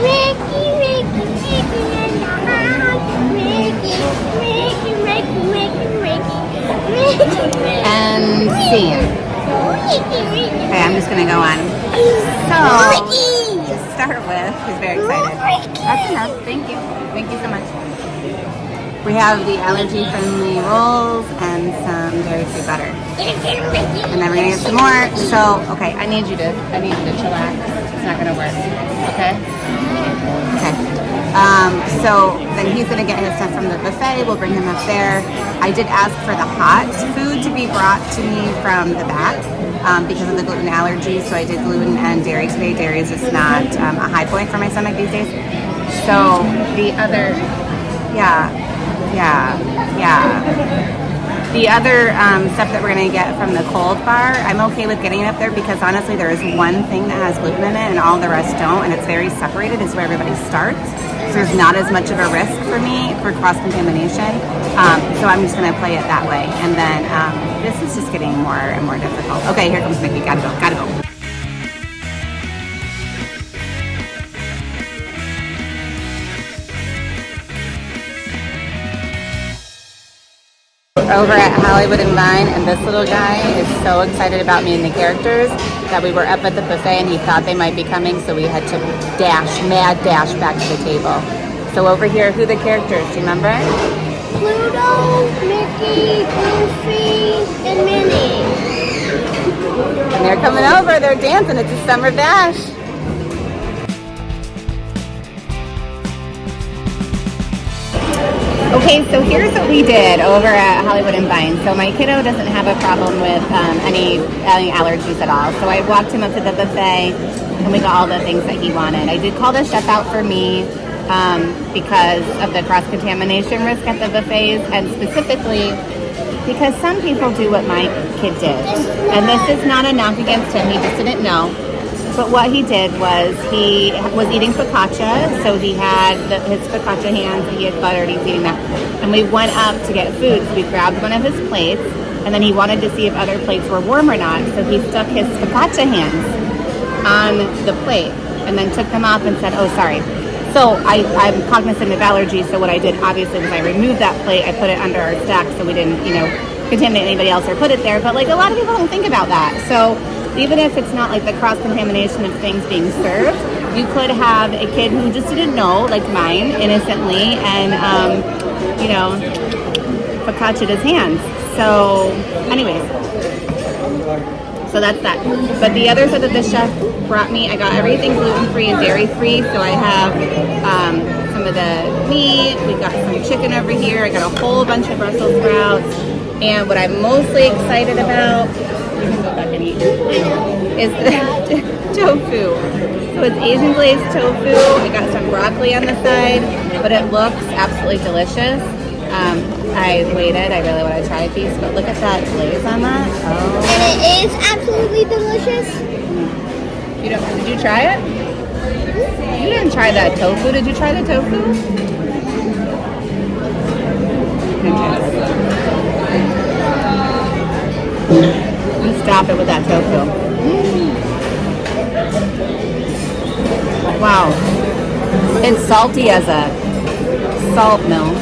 Mickey, Mickey, Mickey in the house. Mickey, Mickey, Mickey, Mickey, Mickey, Mickey. And scene. Okay, I'm just gonna go on. So, to start with, he's very excited. That's enough. Thank you. Thank you so much. We have the allergy-friendly rolls and some dairy-free butter. And then we're gonna get some more. So, okay, I need you to chillax. It's not gonna work. Okay? Okay. So then he's gonna get his stuff from the buffet. We'll bring him up there. I did ask for the hot food to be brought to me from the back because of the gluten allergy. So I did gluten and dairy today. Dairy is just not a high point for my stomach these days. So the other, the other stuff that we're gonna get from the cold bar, I'm okay with getting it up there because honestly there is one thing that has gluten in it and all the rest don't, and it's very separated. It's where everybody starts. So there's not as much of a risk for me for cross-contamination. So I'm just gonna play it that way. And then this is just getting more and more difficult. Okay, here comes Mickey, gotta go. Over at Hollywood and Vine, and this little guy is so excited about meeting the characters that we were up at the buffet and he thought they might be coming, so we had to mad dash back to the table. So over here, who are the characters? Do you remember? Pluto, Mickey, Goofy, and Minnie. And they're coming over, they're dancing, it's a summer bash. Okay, so here's what we did over at Hollywood and Vine. So my kiddo doesn't have a problem with any allergies at all. So I walked him up to the buffet and we got all the things that he wanted. I did call the chef out for me because of the cross-contamination risk at the buffets, and specifically because some people do what my kid did. And this is not a knock against him, he just didn't know. But what he did was he was eating focaccia, so he had his focaccia hands, he had buttered, he's eating that. And we went up to get food, so we grabbed one of his plates, and then he wanted to see if other plates were warm or not, so he stuck his focaccia hands on the plate, and then took them off and said, oh, sorry. So I'm cognizant of allergies, so what I did obviously was I removed that plate, I put it under our stack so we didn't, contaminate anybody else or put it there, but like a lot of people don't think about that. So even if it's not like the cross-contamination of things being served, you could have a kid who just didn't know, like mine, innocently, and, focaccia'd his hands. So, anyways, so that's that. But the other stuff that the chef brought me, I got everything gluten-free and dairy-free, so I have some of the meat, we got some chicken over here, I got a whole bunch of Brussels sprouts, and what I'm mostly excited about is the tofu. So it's Asian glazed tofu. I got some broccoli on the side, but it looks absolutely delicious. I waited. I really want to try a piece, but look at that glaze on that. Oh. And it is absolutely delicious. Did you try it? You didn't try that tofu. Did you try the tofu? You stop it with that tofu. Wow. It's salty as a salt mill.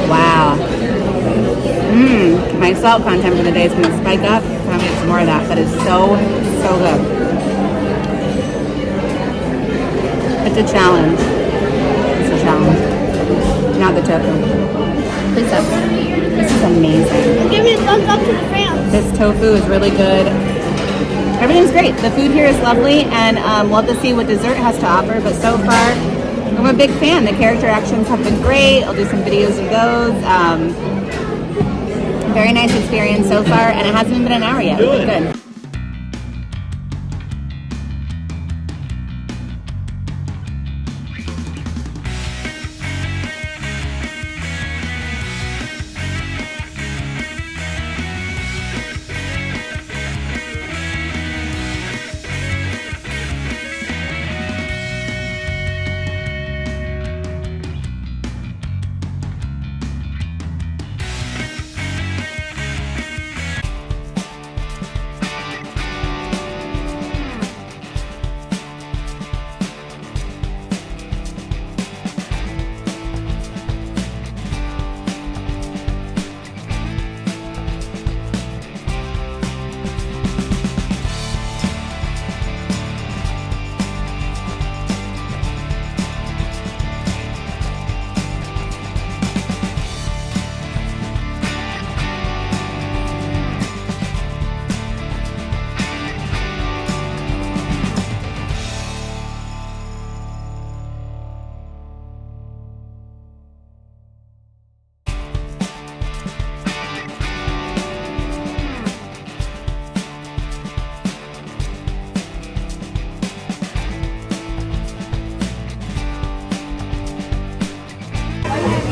Wow. My salt content for the day is going to spike up. I'm going to get some more of that. That is so good. It's a challenge. Not the tofu. Please stop. This is amazing. Give me a thumbs up to the fans. This tofu is really good. Everything's great. The food here is lovely, and we'll have to see what dessert has to offer, but so far, I'm a big fan. The character actions have been great. I'll do some videos of those. Very nice experience so far, and it hasn't even been an hour yet. It's good.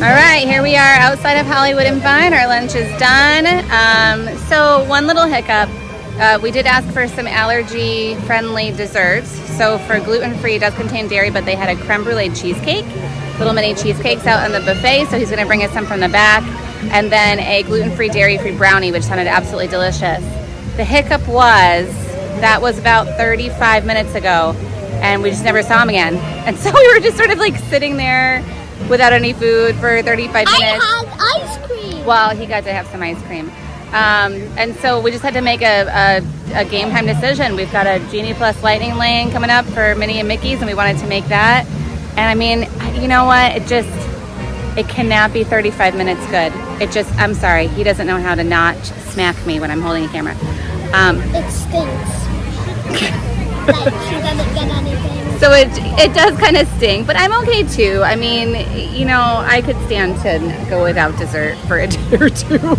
All right, here we are outside of Hollywood and Vine. Our lunch is done. So one little hiccup. We did ask for some allergy-friendly desserts. So for gluten-free, it does contain dairy, but they had a creme brulee cheesecake, little mini cheesecakes out on the buffet. So he's going to bring us some from the back, and then a gluten-free, dairy-free brownie, which sounded absolutely delicious. The hiccup was that was about 35 minutes ago, and we just never saw him again. And so we were just sort of like sitting there without any food for 35 minutes. I had ice cream. Well, he got to have some ice cream. And so we just had to make a game time decision. We've got a Genie Plus Lightning Lane coming up for Minnie and Mickey's, and we wanted to make that. And I mean, you know what? It cannot be 35 minutes good. I'm sorry. He doesn't know how to not smack me when I'm holding a camera. It stinks. Like she doesn't get anything. So it does kind of stink, but I'm okay too. I mean, you know, I could stand to go without dessert for a day or two.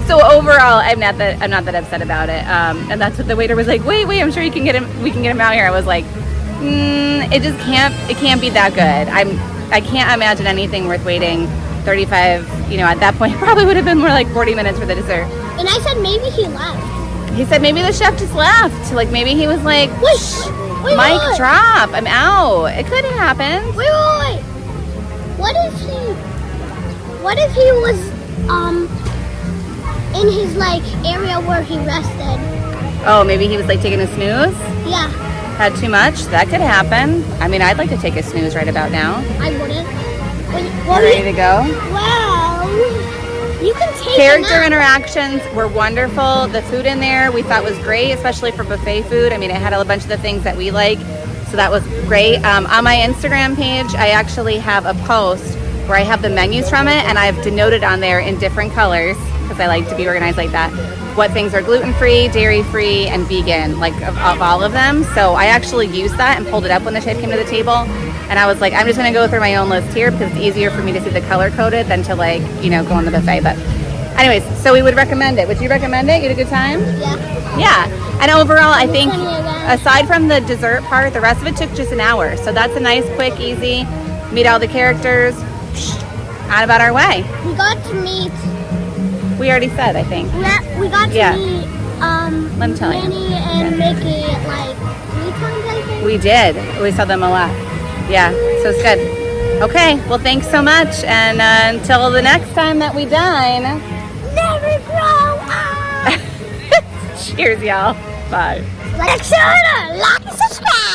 So overall, I'm not that upset about it. And that's what the waiter was like. Wait, I'm sure we can get him out here. I was like, it can't be that good. I can't imagine anything worth waiting 35. You know, at that point, it probably would have been more like 40 minutes for the dessert. And I said maybe he left. He said maybe the chef just left. Like maybe he was like, Wait, Mike, drop. I'm out. It could have happened. Wait. What if he was in his like area where he rested? Oh, maybe he was like taking a snooze? Yeah. Had too much? That could happen. I mean, I'd like to take a snooze right about now. I wouldn't. You ready to go? Wow. You can take Character interactions were wonderful. The food in there we thought was great, especially for buffet food. I mean, it had a bunch of the things that we like, so that was great. On my Instagram page, I actually have a post where I have the menus from it, and I've denoted on there in different colors, because I like to be organized like that, what things are gluten-free, dairy-free, and vegan, like of all of them. So I actually used that and pulled it up when the chef came to the table. And I was like, I'm just going to go through my own list here because it's easier for me to see the color-coded than to like, you know, go on the buffet. But anyways, so we would recommend it. Would you recommend it? You had a good time? Yeah. Yeah. And overall, I think aside from the dessert part, the rest of it took just an hour. So that's a nice, quick, easy, meet all the characters, on about our way. We got to meet. We already said, I think. We got to meet Let me tell you. Minnie and Mickey like 3 times, I think. We did. We saw them a lot. Yeah, so it's good. Okay, well, thanks so much. And until the next time that we dine. Never grow up. Cheers, y'all. Bye. Like and subscribe.